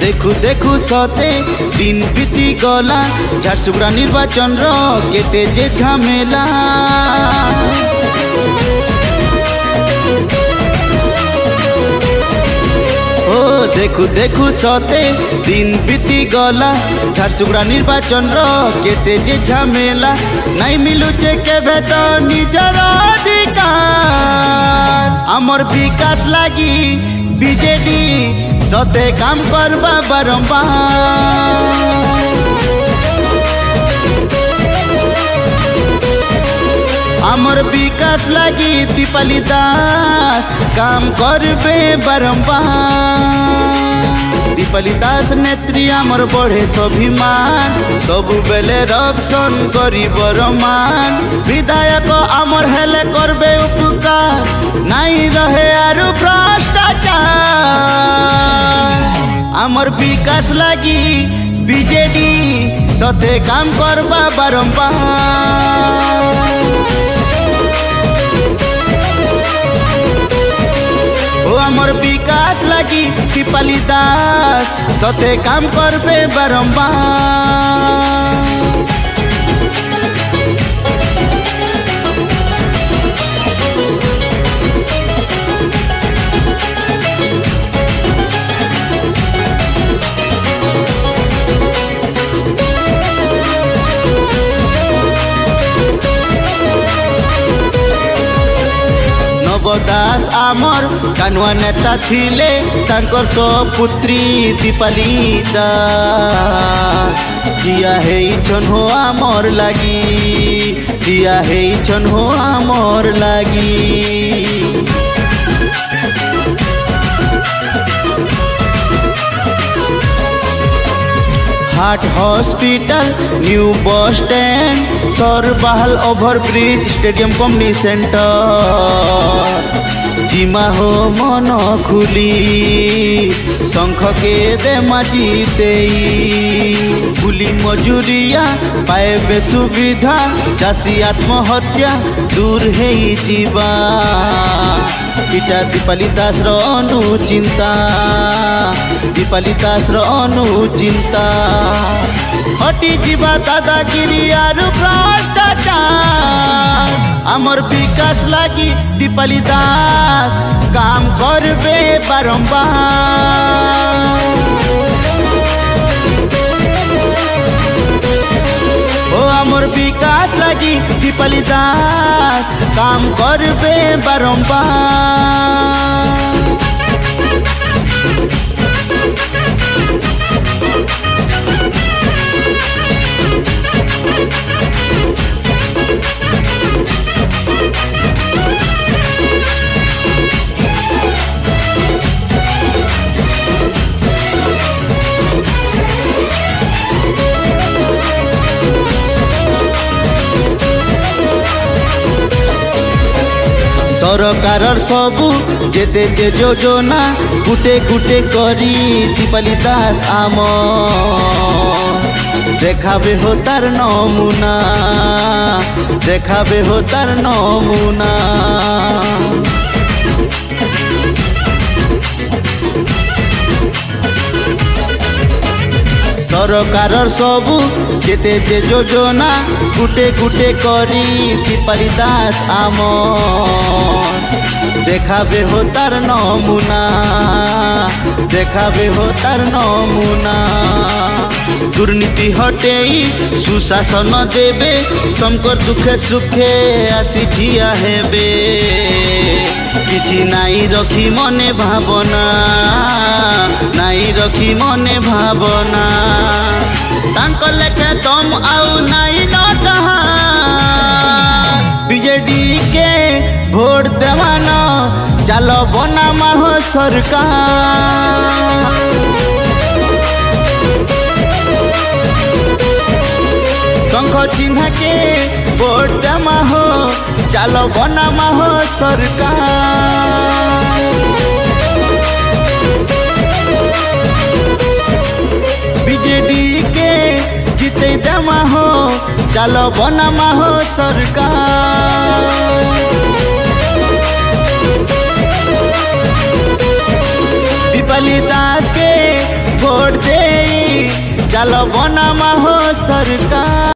देखु देखु सते दिन बीती गला झारसुगुड़ा निर्वाचन रो केते जे झमेला देखु देखु सते दिन बीती गला झारसुगुड़ा निर्वाचन रो केते जे झमेला नहीं मिलुचे केबे तो निजर अधिकार आमर विकास लागी बीजेडी सते काम करबा बारंबार आमर विकास लागी दीपाली दास काम करबे बारंबार दीपाली दास नेत्री आमर बढ़े स्वाभिमान सबु बेले रक्षण गरीबर मान विधायक आमर हेले करबे उपकार नहीं रहे आरु भ्रष्टाचार आमर विकास लागी बीजेडी सते काम करबा बारंबार आमर विकास लागी दीपाली दास सते काम करबे बारंबार दास आमर कानुआ नेता थिले तांकर पुत्री दीपाली दास दिया है छन हो आमर लागी दिया है छन हो आमर लागी heart hospital new bus stand Sarbahal overbridge stadium community centre जिमा हो मन खुली शंख के दे माजीते पुली मजूरिया पाए सुविधा चाषी आत्महत्या दूर है जीवा इटा दीपाली दास रो अनुचिंता दीपाली दास रो अनुचिंता हटी जीवा दादागिरी आरु भ्रष्टाचार आमर विकास लागी दीपाली दास काम करबे बारंबार आमर विकास लागी दीपाली दास काम करबे बारंबार सरकार सबू जेते जे योजना गुटे गुटे करी दीपाली दास आम देखाबे हो तार नमुना देखाबे हो तार नमुना सरकार सबू जेते जे योजना गुटे गुटे करी दीपाली दास आम देखाबे हो तार नमुना देखाबे हो तार नमुना दुर्नीति हटेई सुशासन देबे समकर दुखे सुखे आसी ठिया हेबे किछि नाई रखी मने भावना नाई रखी मने भावना तांको लेखे तुम आउ नाई न कहा बीजेडी के भोट देवानो चलो बना माहो सरकार शंख चिन्ह के भोट देमा हो चलो बना माहो सरकार बीजेडी के जीते देमा हो चलो बना माहो सरकार दीपाली दास के भोट चलो बनामा हो सरकार।